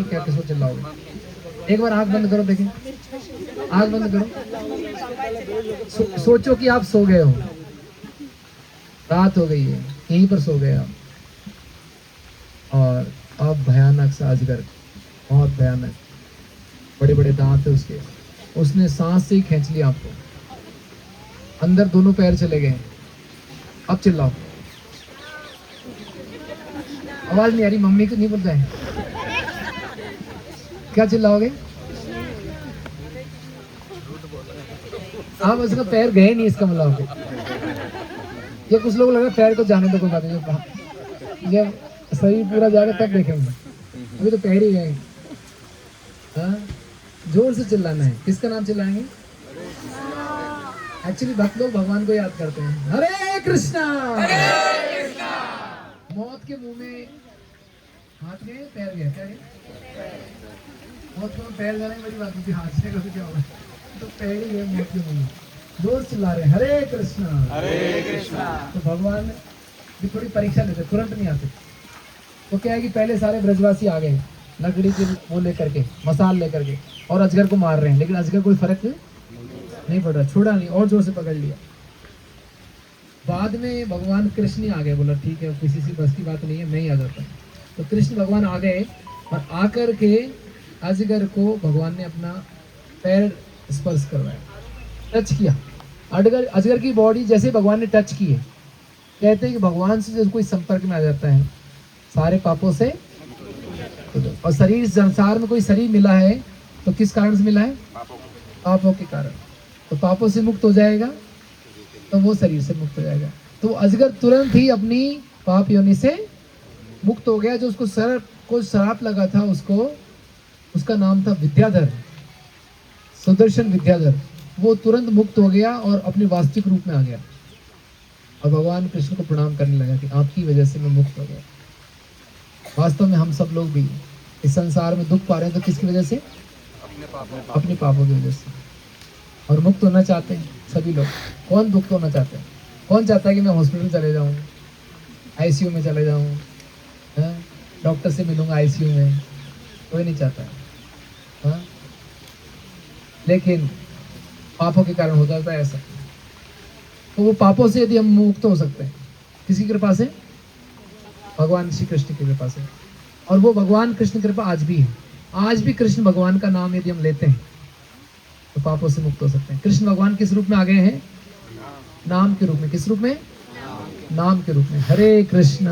क्या किसको चिल्लाओगे? एक बार आंख बंद करो, देखिए आंख बंद करो। सोचो कि आप सो गए हो, रात हो गई है, यहीं पर सो गए आप, और अब भयानक सा अजगर, बहुत भयानक, बड़े बड़े दांत है उसके, उसने सांस से ही खींच लिया आपको, अंदर दोनों पैर चले गए। अब चिल्लाओ, आवाज नहीं आ रही, मम्मी को नहीं बोलता है, क्या चिल्लाओगे? आप उसका पैर गए नहीं, इसका मतलब ये कुछ लोग लग रहा है पैर को जाने दो, कोई बात नहीं, जब शरीर पूरा जाएगा तब देखेंगे, अभी तो पैर ही गए। हाँ, जोर से चिल्लाना है। किसका नाम चिल्लाएंगे? एक्चुअली भक्त लोग भगवान को याद करते हैं, हरे कृष्णा। मौत के मुंह में हाथ गए, पैर गए, क्या गए? मौत के मुंह पैर जाने बड़ी बात होती, हाथ से कभी क्या होगा, तो पैर ही गए मौत के मुंह में। जोर चिल्ला रहे हरे कृष्णा, हरे कृष्णा। तो भगवान भी थोड़ी परीक्षा लेते, तुरंत नहीं आते। तो क्या है कि पहले सारे ब्रजवासी आ गए लकड़ी के वो लेकर के, मसाल लेकर के, और अजगर को मार रहे हैं, लेकिन अजगर कोई फर्क नहीं पड़ रहा, छोड़ा नहीं, और जोर से पकड़ लिया। बाद में भगवान कृष्ण ही आ गए, बोला ठीक है, किसी से बस की बात नहीं है, मैं ही आ जाता हूँ। तो कृष्ण भगवान आ गए, और आकर के अजगर को भगवान ने अपना पैर स्पर्श करवाया, टच किया। अजगर की बॉडी जैसे भगवान ने टच की है, कहते हैं कि भगवान से जब कोई संपर्क में आ जाता है सारे पापों से, और शरीर, संसार में कोई शरीर मिला है तो किस कारण से मिला है? पापों के कारण। तो पापों से मुक्त हो जाएगा तो वो शरीर से मुक्त हो जाएगा। तो अजगर तुरंत ही अपनी पाप योनि से मुक्त हो गया। जो उसको सर्प को श्राप लगा था, उसको, उसका नाम था विद्याधर, सुदर्शन विद्याधर, वो तुरंत मुक्त हो गया और अपने वास्तविक रूप में आ गया, और भगवान कृष्ण को प्रणाम करने लगा कि आपकी वजह से मैं मुक्त हो गया। वास्तव में हम सब लोग भी इस संसार में दुख पा रहे हैं तो किसकी वजह से? अपने पापों की वजह से। और मुक्त होना चाहते हैं सभी लोग। कौन मुक्त होना चाहते हैं? कौन चाहता है कि मैं हॉस्पिटल चले जाऊं, आईसीयू में चले जाऊं, डॉक्टर से मिलूंगा आईसीयू में? कोई नहीं चाहता है, हाँ? लेकिन पापों के कारण हो जाता है ऐसा। तो वो पापों से यदि हम मुक्त हो सकते हैं किसी कृपा से? भगवान श्री कृष्ण की कृपा से। और वो भगवान कृष्ण कृपा आज भी है। आज भी कृष्ण भगवान का नाम यदि हम लेते हैं तो पापों से मुक्त हो सकते हैं। कृष्ण भगवान किस रूप में आ गए हैं? नाम के रूप में। किस रूप में? नाम के रूप में। हरे कृष्ण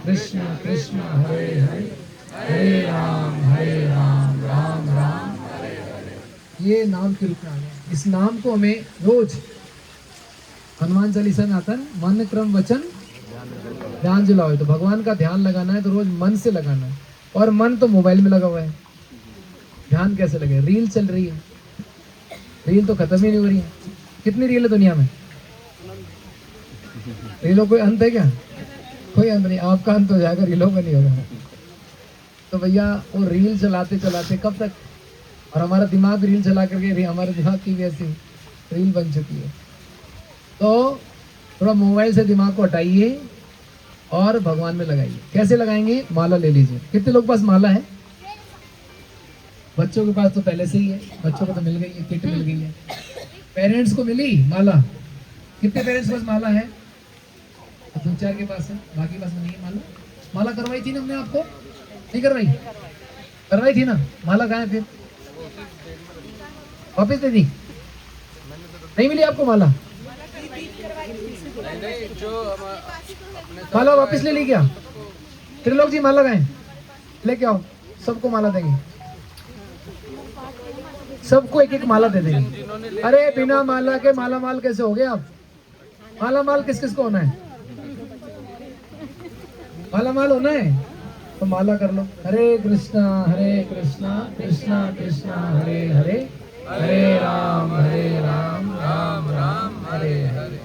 कृष्ण कृष्ण हरे हरे, हरे राम राम राम हरे हरे। ये नाम के रूप में आ गया। इस नाम को हमें रोज, हनुमान चालीसा में आता है, मन क्रम वचन ध्यान दिलाओ। तो भगवान का ध्यान लगाना है तो रोज मन से लगाना है। और मन तो मोबाइल में लगा हुआ है, ध्यान कैसे लगे? रील चल रही है, रील तो खत्म ही नहीं हो रही है। कितनी रील है दुनिया में? रीलों कोई अंत है क्या? कोई अंत नहीं। आपका अंत हो जाएगा, रीलों का नहीं होगा। तो भैया वो रील चलाते चलाते कब तक? और हमारा दिमाग रील चला करके, हमारे दिमाग की भी ऐसी रील बन चुकी है। तो थोड़ा मोबाइल से दिमाग को हटाइए और भगवान में लगाइए। कैसे लगाएंगे? माला ले लीजिए। कितने लोग पास माला है? बच्चों के पास तो पहले से ही है, बच्चों को तो मिल गई है, किट मिल गई है। पेरेंट्स को मिली माला? कितने पेरेंट्स के पास माला है? तो 2-4 के पास है, बाकी पास में नहीं है माला। माला करवाई थी ना हमने आपको? नहीं करवाई? करवाई थी ना। माला कहाँ है फिर? वापिस दे दी? नहीं मिली आपको माला? माला वापस ले ली क्या? त्रिलोक जी माला गए लेके आओ, सबको माला देंगे, सबको एक एक माला दे देंगे। अरे बिना माला के माला माल कैसे हो गए आप? माला माल किस किस को होना है? माला माल होना है तो माला कर लो। हरे कृष्णा कृष्णा कृष्णा हरे हरे, हरे राम राम राम हरे हरे।